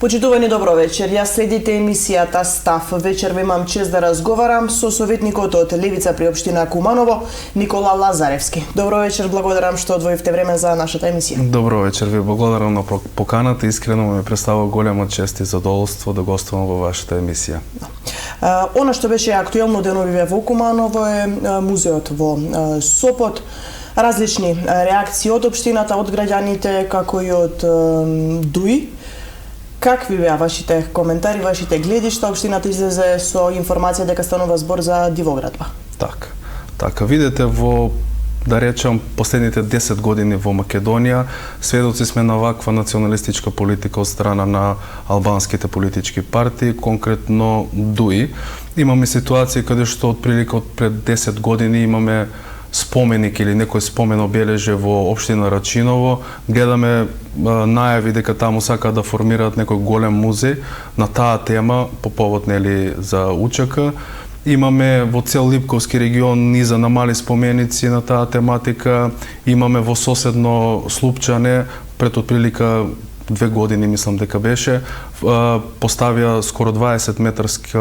Почитувани, добро вечер. Јас следите емисијата Став. Вечерва имам чест да разговарам со советникот од Левица при општина Куманово, Никола Лазаревски. Добро вечер, благодарам што одвоивте време за нашата емисија. Добро вечер, ви благодарам на поканата. Искрено ми представува голема чест и задоволство да гостувам во вашата емисија. Она што беше актуелно деновиве во Куманово е музеот во Сопот. Различни реакции од општината, од граѓаните, како и од ДУИ. Какви беа вашите коментари, вашите гледишта? Општината излезе со информација дека станува збор за дивоградба. Така, видете, во, да речам, последните 10 години во Македонија, сведоци сме на ваква националистичка политика од страна на албанските политички партии, конкретно ДУИ. Имаме ситуации каде што отприлика од пред 10 години имаме споменик или некој спомен обележje во општина Рачиново, гледаме најави дека таму сакаат да формираат некој голем музеј на таа тема по повод нели за УЧК. Имаме во цел Липковски регион низа на мали споменици на таа тематика, имаме во соседно Слупчане пред отприлика 2 години, мислам дека беше, поставија скоро 20 метарски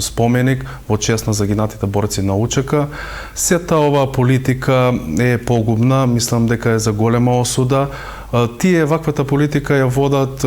споменик во чест на загинатите борци на УЧК. Сета оваа политика е погубна, мислам дека е за голема осуда. Тие ваквата политика ја водат,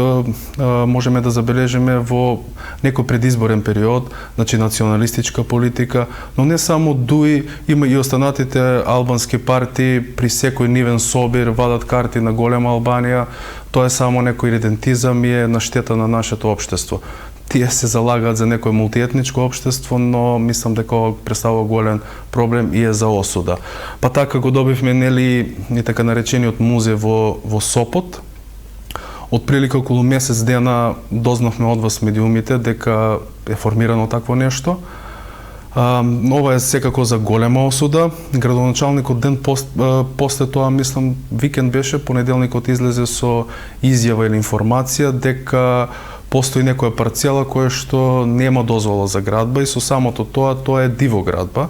можеме да забележиме во некој предизборен период, значи националистичка политика, но не само ДУИ, има и останатите албански партии при секој нивен собир вадат карти на голема Албанија. Тоа е само некој редентизам и е на штета на нашето општество. Тие се залагаат за некој мултиетничко општество, но мислам дека ова представува голем проблем и е за осуда. Па така го добивме нели и така наречениот музеј во Сопот. Од прилика околу месец дена дознавме од вас медиумите дека е формирано такво нешто. Ова е секако за голема осуда. Градоначалникот ден после тоа, мислам, викенд беше, понеделникот излезе со изјава или информација дека постои некоја парцела која што нема дозвола за градба и со самото тоа е дивоградба.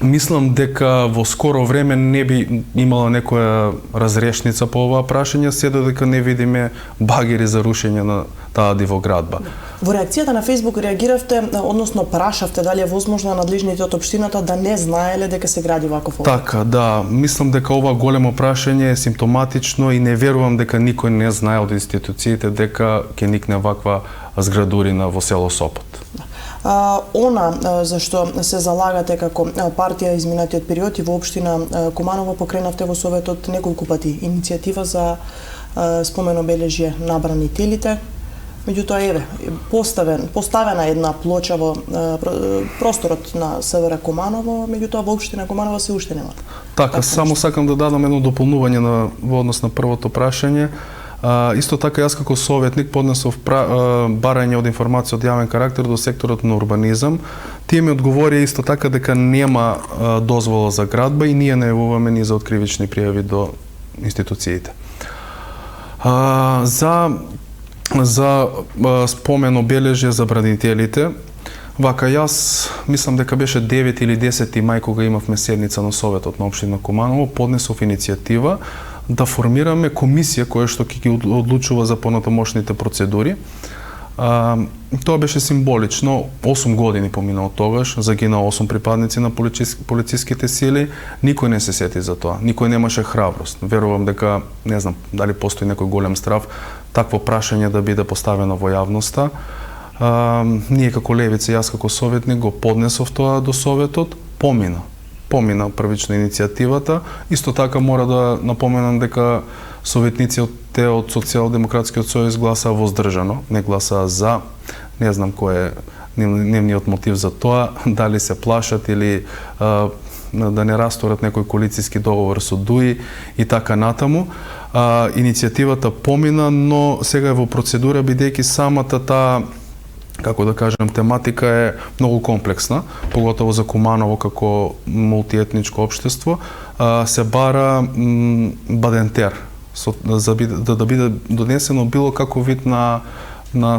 Мислам дека во скоро време не би имала некоја разрешница по оваа прашање, се додека не видиме багери за рушење на таа дивоградба. Во реакцијата на Facebook реагиравте, односно прашавте дали е возможно надлежните од општината да не знаеле дека се гради ваков објект. Така, да. Мислам дека ова големо прашање е симптоматично и не верувам дека никој не знае од институциите дека ќе никне ваква зградурина во село Сопот. Она за што се залагате како партија изминатиот период и во општина Куманово покренавте во Советот неколку пати иницијатива за спомен обележје на бранителите. Меѓутоа, еве, поставена една плоча во просторот на СВР Куманово, меѓутоа во општина Куманово се уште нема. Така, само сакам да дадам едно дополнување во однос на првото прашање. Исто така, јас како советник поднесов барање од информација од јавен карактер до секторот на урбанизам. Тие ми одговори исто така дека нема дозвола за градба и ние најавуваме ни за откривични пријави до институциите. За спомен обележје за бранителите, вака јас мислам дека беше 9 или 10 мај кога имавме седница на Советот на општина Куманово, поднесов иницијатива да формираме комисија која што ќе ги одлучува за понатамошните процедури. Тоа беше символично. 8 години помина од тогаш, загина 8 припадници на полициските сили, никој не се сети за тоа, никој немаше храброст. Верувам дека, не знам, дали постои некој голем страв, такво прашање да биде поставено во јавноста. Ние како Левица, јас како советник го поднесов тоа до Советот, помина првично иницијативата. Исто така мора да напоменам дека советниците од Социјалдемократскиот сојуз гласаа воздржано, не гласаа за. Не знам кој е нивниот мотив за тоа, дали се плашат или да не расторат некој коалициски договор со ДУИ и така натаму. Иницијативата помина, но сега е во процедура, бидејќи самата таа, како да кажем, тематика е многу комплексна, поготово за Куманово како мултиетничко општество. Се бара бадентер, да биде донесено било како вид на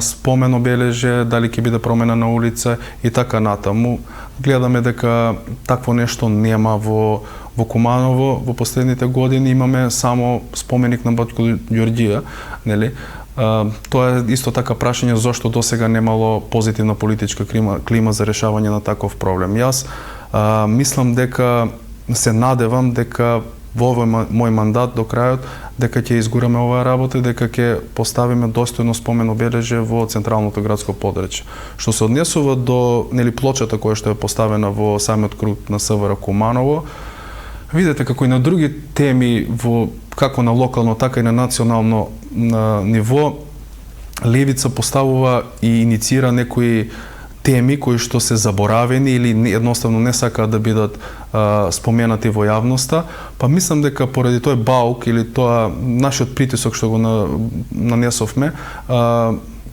спомен обележје, дали ќе биде променена улица и така натаму. Гледаме дека такво нешто нема во Куманово. Во последните години имаме само споменик на Батко Ѓорѓија, нели? Тоа е исто така прашање зошто досега немало позитивна политичка клима за решавање на таков проблем. Јас мислам дека се надевам дека во овој мој мандат до крајот дека ќе изгураме оваа работа и дека ќе поставиме достојно спомен обележје во централното градско подрачје. Што се однесува до плочата која што е поставена во самиот круг на СВР Куманово, видете како и на други теми како на локално така и на национално ниво левица поставува и инициира некои теми кои што се заборавени или едноставно не сакаат да бидат споменати во јавноста, па мислам дека поради тој баук или тоа нашиот притисок што го нанесовме,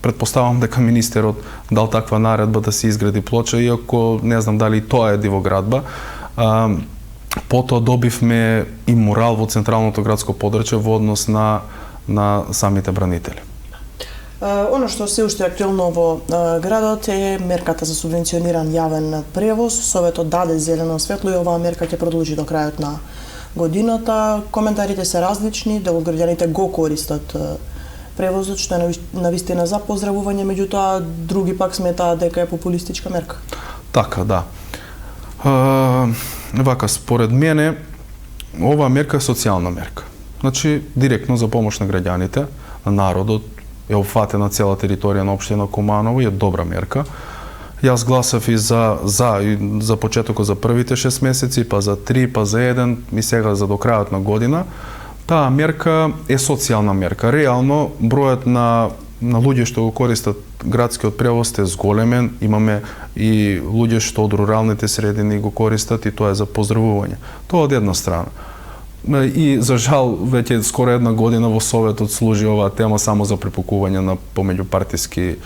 претпоставам дека министерот дал таква наредба да се изгради плоча, иако не знам дали тоа е дивоградба. Потоа добивме и мурал во централното градско подрачје во однос на самите бранители. Оно што се уште актуелно во градот е мерката за субвенциониран јавен превоз. Советот даде зелено светло и оваа мерка ќе продолжи до крајот на годината. Коментарите се различни, дел од граѓаните го користат превозот, што е навистина за поздравување, меѓутоа други пак сметаат дека е популистичка мерка. Така, да. Вака, според мене, оваа мерка е социјална мерка. Значи, директно за помош на граѓаните, на народот, е опфатена цела територија на општина Куманово и е добра мерка. Јас гласав и за почетокот за првите 6 месеци, па за 3, па за 1 и сега за до крајот на година. Таа мерка е социјална мерка. Реално, бројот на луѓе што го користат градскиот превоз е зголемен, имаме и луѓе што од руралните средини го користат и тоа е за поздравување. Тоа од една страна. И за жал, веќе скоро една година во Советот служи оваа тема само за препукување на помеѓупартиски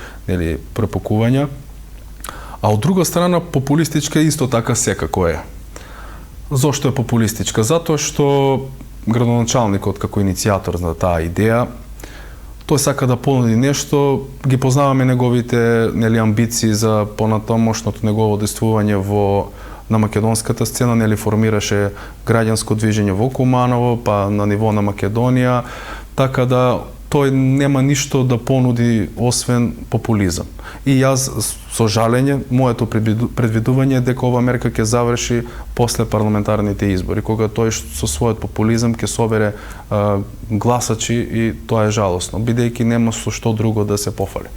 препукувања. А од друга страна, популистичка исто така секако е. Зошто е популистичка? Затоа што градоначалникот како иницијатор на таа идеја, тој сака да понуди нешто, ги познаваме неговите амбиции за понатамошното негово действување на македонската сцена, формираше граѓанско движење во Куманово, па на ниво на Македонија, така да тој нема ништо да понуди освен популизам. И јас со жалење, моето предвидување е дека ова мерка ќе заврши после парламентарните избори, кога тој со својот популизам ќе собере гласачи и тоа е жалосно, бидејќи нема со што друго да се пофали.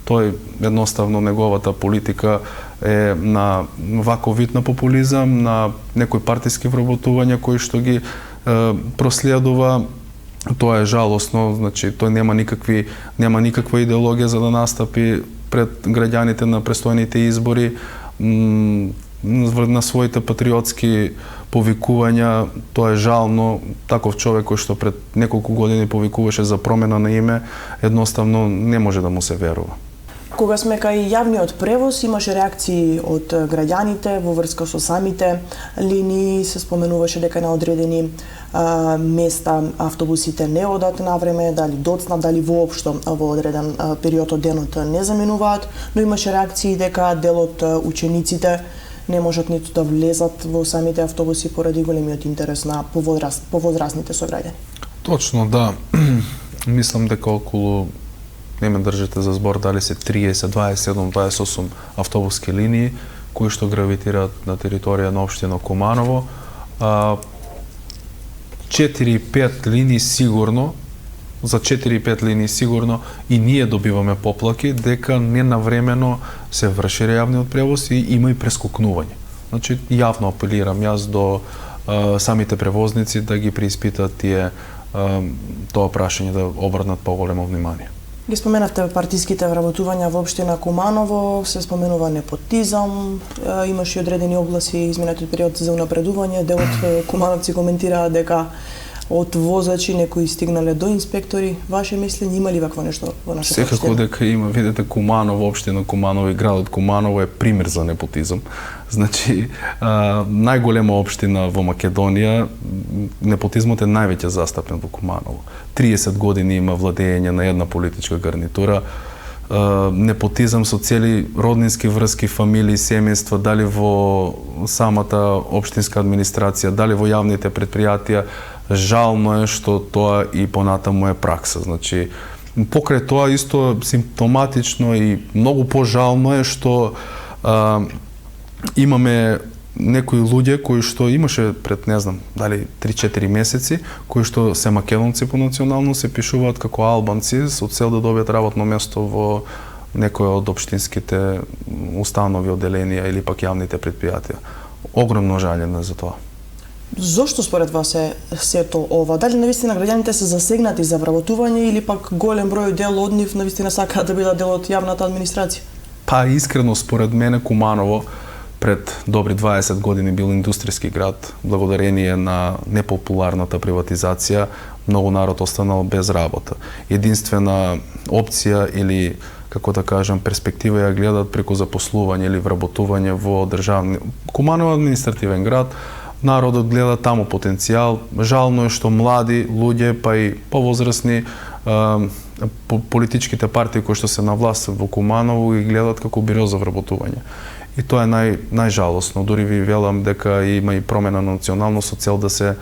Тој едноставно неговата политика е на ваков вид на популизам, на некои партиски вработувања кои што ги проследува. Тоа е жалосно, значи тој нема никаква идеологија за да настапи пред граѓаните на престојните избори, на своите патриотски повикувања. Тоа е жално, таков човек кој што пред неколку години повикуваше за промена на име, едноставно не може да му се верува. Кога сме кај јавниот превоз, имаше реакции од граѓаните во врска со самите линии, се споменуваше дека на одредени места автобусите не одат на време, дали доцна, дали воопшто во одреден период од денот не заминуваат, но имаше реакции дека дел од учениците не можат ниту да влезат во самите автобуси поради големиот интерес на повозрастните сограѓани. Точно, да. Мислам дека околу, не ме држите за збор, дали се 30, 27, 28 автобуски линии кои што гравитираат на територија на општина Куманово. 4-5 линии сигурно, за 4-5 линии сигурно и ние добиваме поплаки дека ненавремено се врши јавниот превоз и има и прескокнување. Значи, јавно апелирам јас до самите превозници да ги преиспитат тоа прашање, да обрнат поголемо внимание. Ги споменавте партиските вработувања во општина Куманово, се споменува непотизам, имаше и одредени огласи изминатиот период за унапредување. Дел од кумановци коментираа дека од возачи некои стигнале до инспектори. Ваше мислење, има ли вакво нешто во нашата општина? Секако дека има, видете, Куманово, општина Куманово и градот Куманово е пример за непотизам. Значи, најголема општина во Македонија, непотизмот е највеќе застапен во Куманово. 30 години има владење на една политичка гарнитура, непотизам со цели роднински врски, фамилии, семејства, дали во самата општинска администрација, дали во јавните претпријатија. Жално е што тоа и понатаму е пракса. Значи, покрај тоа исто симптоматично и многу пожално е што имаме некои луѓе кои што имаше пред не знам дали 3-4 месеци кои што се македонци по национално се пишуваат како албанци со цел да добијат работно место во некој од општинските установи, одделенија или пак јавните предпријатија. Огромно жалење за тоа. Зошто според вас е сето ова? Дали навистина граѓаните се засегнати за вработување или пак голем број дел од нив навистина сакаат да бидат дел од јавната администрација? Па искрено според мене Куманово пред добри 20 години бил индустријски град, благодарение на непопуларната приватизација, многу народ останал без работа. Единствена опција или како да кажам, перспектива ја гледат преку запослување или вработување во државни. Куманово е административен град, народот гледа таму потенцијал. Жално е што млади луѓе, па и повозрасни политичките партии кои што се на власт во Куманово ги гледат како биро за вработување. И тоа е најжалосно. Дури ви велам дека има и промена на национално со цел да се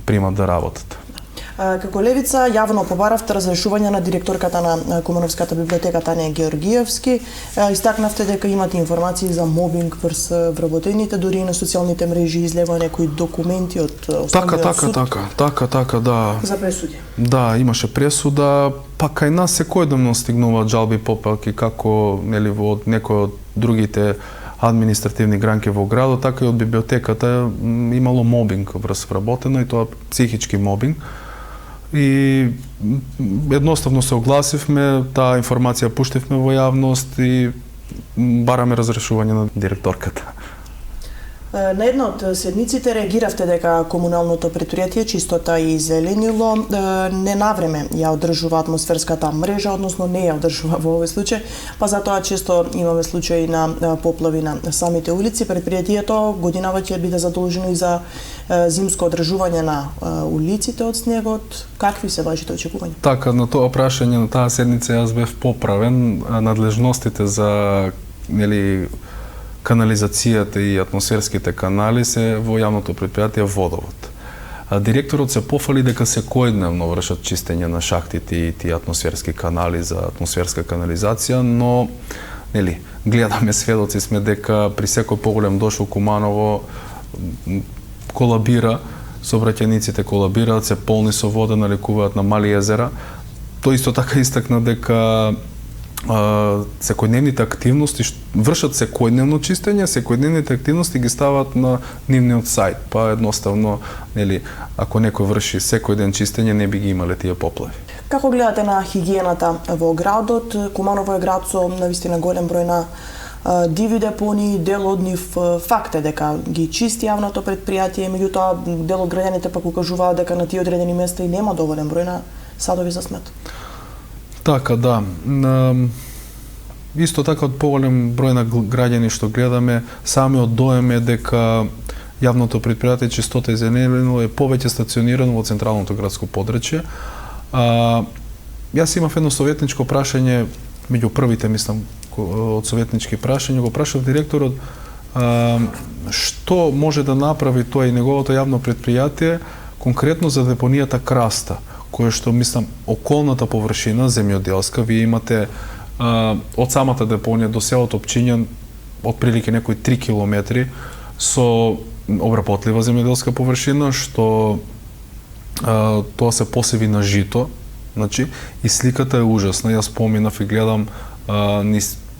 примат да работат. Како Левица јавно побаравте разрешување на директорката на Кумановската библиотека Тања Георгиевски. Истакнавте дека имате информации за мобинг врз вработените, дури и на социјалните мрежи излева некои документи од Основниот суд. Така, да. За пресуди. Да, имаше пресуда, па кај нас секојдневно стигнуваат жалби попелки како нели од некој од другите административни гранки во градот, така и од библиотеката имало мобинг врз вработено и тоа психички мобинг. И едноставно се огласивме, таа информација пуштивме во јавност и бараме разрешување на директорката. На една од седмиците реагиравте дека комуналното предпријатие Чистота и зеленило не навреме ја одржува атмосферската мрежа, односно не ја одржува во овој случај, па затоа често имаме случаи на поплави на самите улици. Предпријатието годинава ќе биде задолжено и за зимско одржување на улиците од снегот. Какви се вашите очекувања? Така, на тоа прашање на таа седница јас бев поправен. Надлежностите за канализацијата и атмосферските канали се во јавното предпријатие Водовод. Директорот се пофали дека секојдневно вршат чистење на шахтите и тие атмосферски канали за атмосферска канализација, но гледаме, сведоци сме дека при секој поголем дош во Куманово колабира, сообраќајниците колабираат, се полни со вода, наликуваат на мали езера. Тој исто така истакна дека секојдневните активности вршат секојдневно чистење, секојдневните активности ги стават на нивниот сајт, па едноставно, ако некој врши секој ден чистење, не би ги имале тие поплави. Како гледате на хигиената во градот? Куманово е град со навистина голем број на диви депонии, дел од нив факт е дека ги чисти јавното предпријатие, меѓутоа дел од граѓаните пак укажуваат дека на тие одредени места и нема доволен број на садови за смет. Така, да. Исто така од поголем број на граѓани што гледаме, самиот доем е дека јавното предпријатие Чистота и зеленило е повеќе стационирано во централното градско подрачје. Јас имав едно советничко прашање, меѓу првите, мислам, од советнички прашања, го прашав директорот што може да направи тоа и неговото јавно предпријатие конкретно за депонијата Краста, која што, мислам, околната површина земјоделска, вие имате од самата депонија до селото Опчињан отприлике некои 3 километри со обработлива земјоделска површина, што тоа се посеви на жито, и сликата е ужасна. Јас поминав и гледам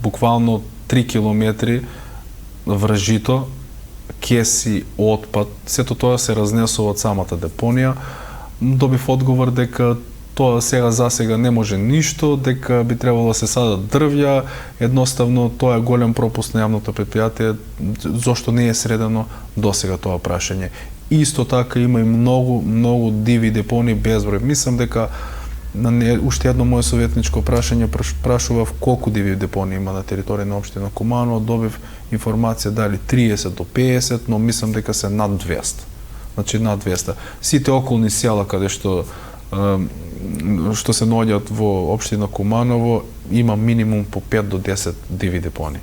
буквално 3 километри врз жито, кеси, отпад, сето тоа се разнесува од самата депонија. Добив одговор дека тоа засега не може ништо, дека би требало да се садат дрвја, едноставно тоа е голем пропуст на јавното предпријатие, зошто не е средено досега тоа прашање. Исто така има и многу диви депонии безброј. Мислам дека уште едно моје советничко прашање прашував колку диви депонии има на територија на општина Куманово, добив информација дали 30 до 50, но мислам дека се над 200. Над 200. Сите околни села каде што се наоѓаат во општина Куманово има минимум по 5 до 10 диви депонии.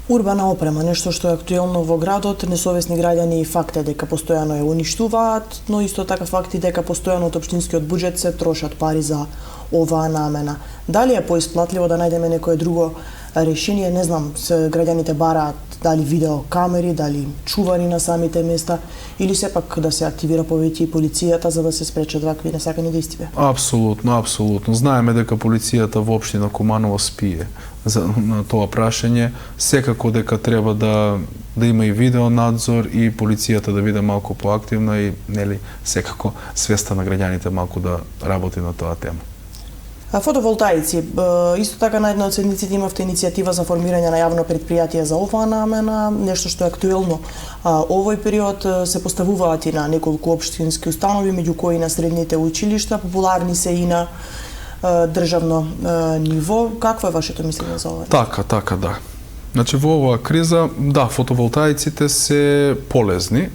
Урбана опрема, нешто што е актуелно во градот, несовесни граѓани и факт е дека постојано ја уништуваат, но исто така факт и дека постојано од општинскиот буџет се трошат пари за оваа намена. Дали е поисплатливо да најдеме некое друго решение, не знам, граѓаните бараат дали видеокамери, дали чувари на самите места, или сепак да се активира повеќе и полицијата за да се спречат вакви несакани действија? Апсолутно, апсолутно. Знаеме дека полицијата во општина Куманово спие на тоа прашање. Секако дека треба да има и видеонадзор и полицијата да биде малку поактивна и нели секако свеста на граѓаните малку да работи на тоа тема. Фотоволтаици. Исто така на една од седниците имавте иницијатива за формирање на јавно предпријатие за оваа намена, нешто што е актуелно овој период. Се поставуваат и на неколку општински установи, меѓу кои на средните училишта, популарни се и на државно ниво. Какво е вашето мислење за ова? Така, да. Значи во оваа криза, да, фотоволтаиците се полезни,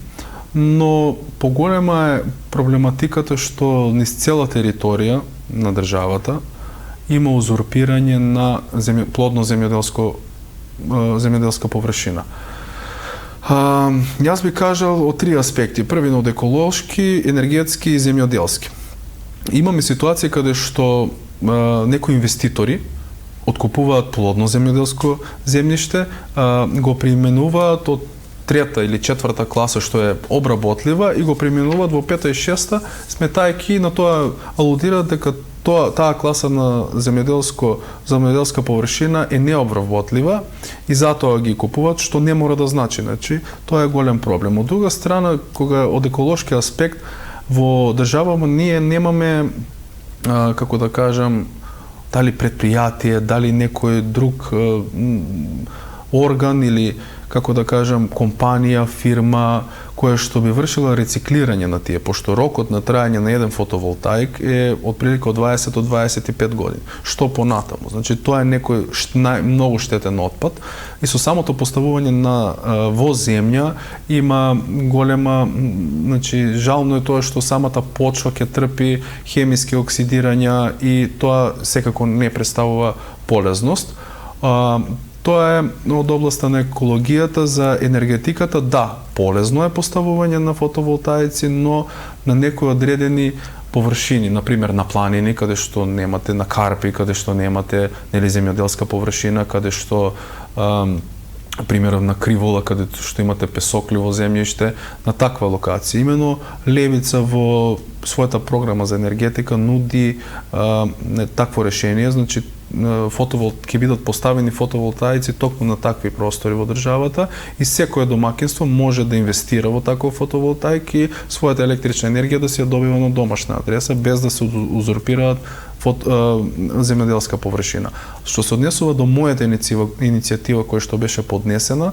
но поголема е проблематиката што низ цела територија на државата има узурпирање на плодно земјоделска површина. Јас би кажал од три аспекти. Првиот од еколошки, енергетски и земјоделски. Имаме ситуација каде што некои инвеститори откупуваат плодно земјоделско земјиште, го преименуваат од трета или четврта класа што е обработлива и го преименуваат во пета и шеста, сметајќи на тоа алудираат дека таа класа на земјоделска површина е необработлива и затоа ги купуваат, што не мора да значи. Значи, тоа е голем проблем. Од друга страна, кога од еколошки аспект во државава ние немаме, како да кажам, дали предпријатие, дали некој друг орган или, како да кажам, компанија, фирма, која што би вршила рециклирање на тие, пошто рокот на трајање на еден фотоволтаик е отприлика од 20 до 25 години. Што понатаму? Значи, тоа е некој многу штетен отпад и со самото поставување во земја има голема, значи, жално е тоа што самата почва ќе трпи хемиски оксидирања и тоа секако не представува полезност. Тоа е од областа на екологијата. За енергетиката, да, полезно е поставување на фотоволтаици, но на некои одредени површини, например на планини, каде што немате, на карпи, каде што немате земјоделска површина, каде што примерно на Кривола, каде што имате песокливо земјиште, на таква локација. Имено Левица во својата програма за енергетика нуди такво решение, значи ќе бидат поставени фотоволтаици токму на такви простори во државата и секое домакинство може да инвестира во таков фотоволтаик и својата електрична енергија да се ја добива на домашна адреса без да се узурпираат земјоделска површина. Што се однесува до мојата иницијатива која што беше поднесена,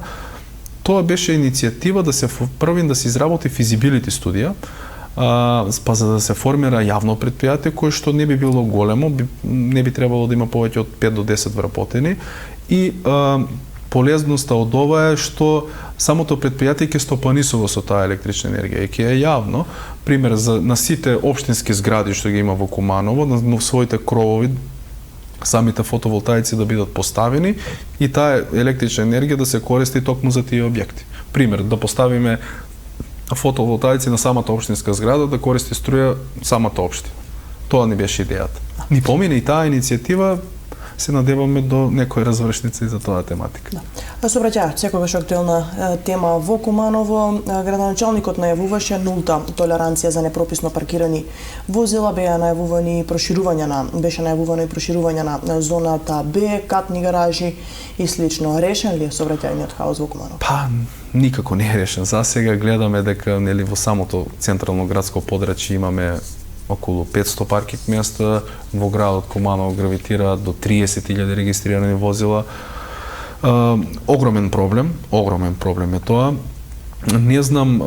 тоа беше иницијатива да се првин да се изработи физибилити студија, па за да се формира јавно предпријатие кое што не би било големо, не би требало да има повеќе од 5 до 10 вработени и полезноста од ова е што самото предпријатие ќе стопанисува со таа електрична енергија и ќе е јавно. Пример, на сите општински згради што ги има во Куманово, на своите кровови самите фотоволтаици да бидат поставени и таа електрична енергија да се користи токму за тие објекти. Пример, да поставиме фотоволтаици на самата општинска зграда да користи струја самата општина. Тоа ни беше идејата. Ни помине и таа иницијатива, се надеваме до некои развршници за тоа тематика. Да. Сообраќајот секогаш актуелна тема во Куманово. Градоначалникот најавуваше нулта толеранција за непрописно паркирани возила, беше најавувано и проширување на зоната Б, катни гаражи и слично. Решен ли е сообраќајниот хаос во Куманово? Па, никако не е решен. За сега гледаме дека нели во самото централно градско подрачје имаме околу 500 паркинг места, во градот Куманово гравитираат до 30.000 регистрирани возила. Огромен проблем е тоа. Не знам,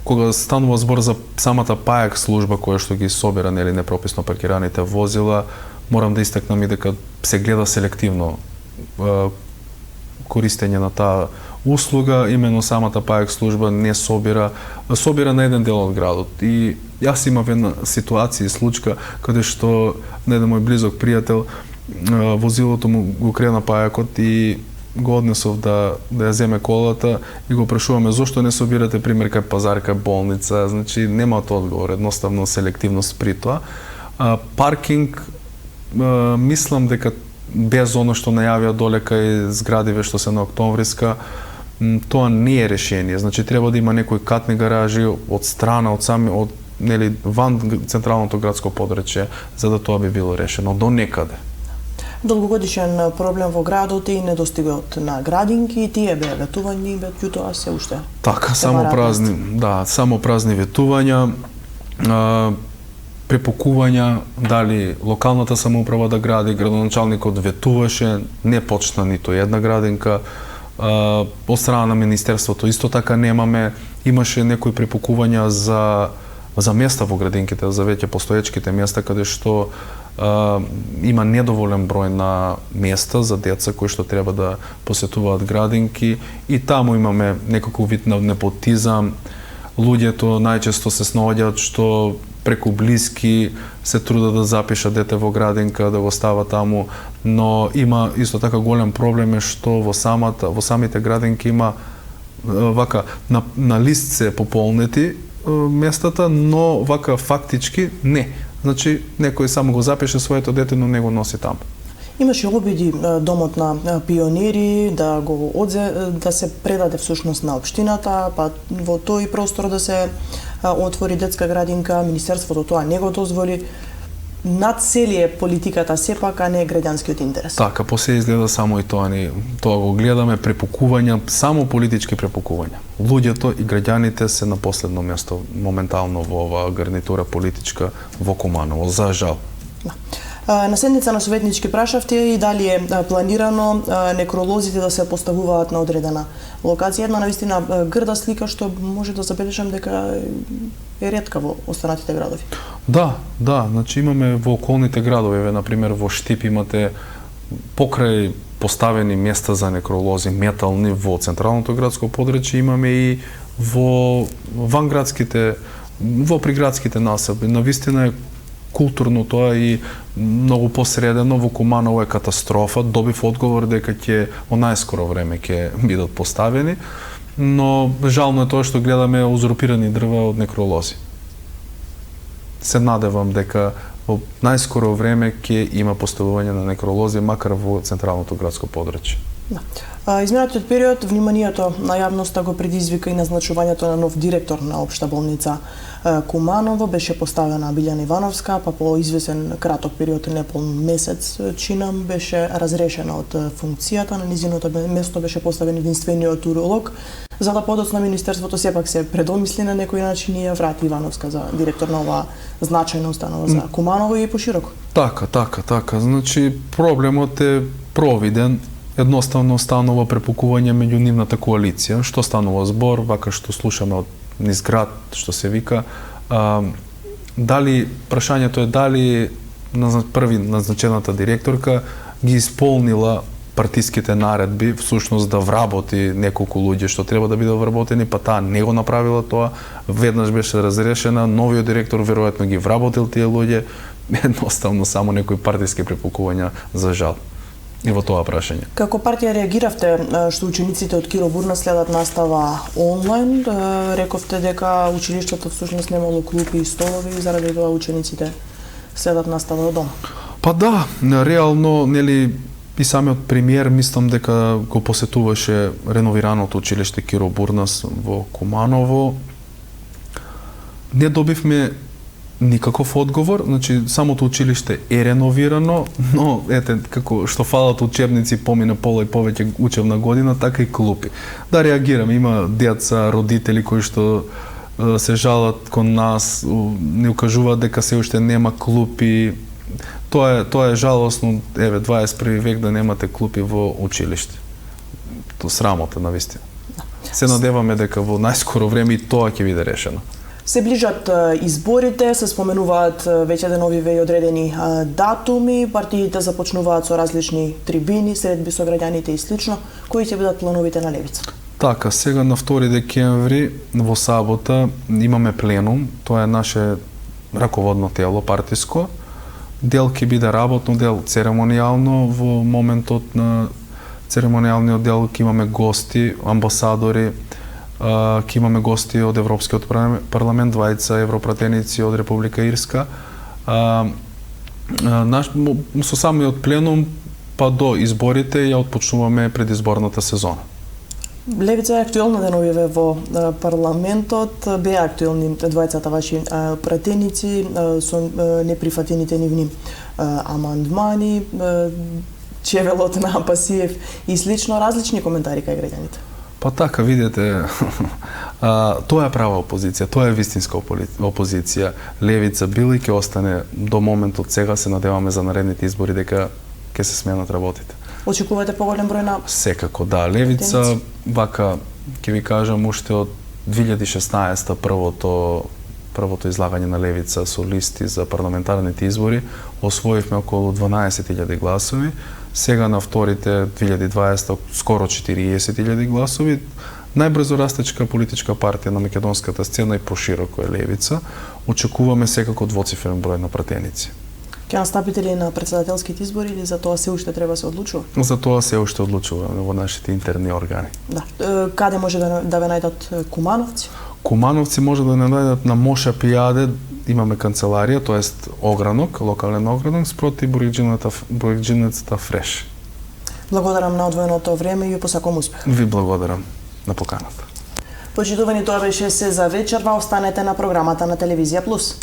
кога станува збор за самата ПАЕК служба која што ги собира нели непрописно паркираните возила, морам да истакнам и дека се гледа селективно користење на таа услуга, имено самата ПАЕК служба не собира на еден дел од градот. И јас имав една ситуација и случка каде што на еден мој близок пријател возилото му го крена ПАЕКот и го однесов да ја земе колата и го прашуваме зошто не собирате пример кај пазар, кај болница, значи немаат одговор, едноставно селективност при тоа. Паркинг, мислам дека без оно што најавија доле кај зградиве што се на Октомвриска, тоа не е решение. Значи треба да има некои катни гаражи од страна, од нели ван централното градско подрачје, за да тоа би било решено до некаде. Долгогодишен проблем во градот и недостигот на градинки, тие беа ветувања, меѓутоа се уште. Така, само празни ветувања, препукувања, дали локалната самоуправа да гради, градоначалникот ветуваше, не почна ниту една градинка, од страна на Министерството исто така немаме, имаше некои препукувања за места во градинките, за веќе постоечките места, каде што има недоволен број на места за деца кои што треба да посетуваат градинки и таму имаме некако вид на непотизам. Луѓето најчесто се снаоѓаат што преку блиски се трудат да запишат дете во градинка, да го става таму, но има исто така голем проблем е што во самите градинки има вака на лист се пополнети местата, но вака фактички не. Значи, некој само го запише своето дете, но не го носи таму. Имаше обиди домот на пионери да се предаде всушност на општината, па во тој простор да се отвори детска градинка, Министерството тоа не го дозволи. Над цели е политиката сепак, а не граѓанскиот интерес. Така, после изгледа само и тоа го гледаме, препукувања, само политички препукувања. Луѓето и граѓаните се на последно место моментално во оваа гарнитура политичка во Куманово, за жал. На седница на советнички прашавте и дали е планирано некролозите да се поставуваат на одредена локација. Една навистина грда слика што може да забележам дека е ретка во останатите градови. Да, значи имаме во околните градови, например во Штип имате покрај поставени места за некролози метални во централното градско подрачје, имаме и во ванградските, во приградските насоби. Навистина е културно тоа и многу посредено. Во Куманово е катастрофа. Добив одговор дека ќе во најскоро време ќе бидат поставени, но жално е тоа што гледаме узурпирани дрва од некролози. Се надевам дека во најскоро време ќе има поставување на некролози, макар во централното градско подрачје. Изминатиот период, вниманието на јавноста го предизвика и назначувањето на нов директор на Општа болница Куманово. Беше поставена Билјана Ивановска, па по извесен краток период, неполн месец, чинам, беше разрешена од функцијата. На низиното место беше поставен единствениот уролог. За да подоцна Министерството сепак се предомисли на некој начин и ја врати Ивановска за директор на оваа значајна установа за Куманово и пошироко. Така. Значи, проблемот е провиден. Едноставно станува препукување меѓу нивната коалиција. Што станува збор, вака што слушаме од низ град, што се вика. Прашањето е дали први назначената директорка ги исполнила партиските наредби, всушност да вработи неколку луѓе што треба да бидат вработени, па таа не го направила тоа. Веднаш беше разрешена, новиот директор веројатно ги вработил тие луѓе. Едноставно само некои партиски препукувања, за жал. И во тоа прашање. Како партија реагиравте што учениците од Киро Бурнас следат настава онлайн? Рековте дека училиштето всушност немало клупи и столови и заради тоа учениците следат настава од дома. Па да, реално, нели, и самиот премиер мислам дека го посетуваше реновираното училиште Киро Бурнас во Куманово. Не добивме никаков одговор, значи самото училиште е реновирано, но ете како што фалат учебници, помина пола и повеќе учебна година, така и клупи. Да реагираме, има деца, родители кои што се жалат кон нас, не укажуваат дека се уште нема клупи. Тоа е жалосно, 21 век да немате клупи во училиште. Тоа срамота навистина. Се надеваме дека во најскоро време и тоа ќе биде решено. Се ближат изборите, се споменуваат веќе деновиве и одредени датуми, партиите започнуваат со различни трибини, средби со граѓаните и слично. Кои ќе бидат плановите на Левица? Така, сега на 2 декември во сабота имаме пленум, тоа е наше раководно тело партиско. Дел ќе биде работно, дел церемонијално во моментот на церемонијалниот дел ќе имаме гости, амбасадори, ќе имаме гости од Европскиот парламент, двајца европратеници од Република Ирска. Со самиот пленум па до изборите ја отпочнуваме предизборната сезона. Левица е актуелна деновиве во парламентот, беа актуелни двајцата ваши пратеници со неприфатените нивни амандмани, чевелот на Пасиев и слично, различни коментари кај граѓаните. Па така, видите, тоа е права опозиција, тоа е вистинска опозиција. Левица била и ќе остане до моментот сега, се надеваме за наредните избори дека ќе се сменат работите. Очекувате поголем број на... Секако, да. Левица, вака, ќе ви кажам, уште од 2016 првото излагање на Левица со листи за парламентарните избори, освоивме околу 12.000 гласови. Сега на вторите 2020 скоро 40.000 гласови. Најбрзо растечка политичка партија на македонската сцена и пошироко е Левица. Очекуваме секако двоцифрен број на пратеници. Ќе настапите ли на председателските избори или за тоа се уште треба се одлучува? За тоа се уште одлучуваме во нашите интерни органи. Да. Каде може да ве најдат кумановци? Кумановци може да не најдат на Моша Пијаде, имаме канцеларија, тоест огранок, локален огранок, спроти бројчината Фреш. Благодарам на одвоеното време и ви посакувам успех. Ви благодарам на поканата. Почитувани, тоа беше се за вечерва. Останете на програмата на Телевизија Плюс.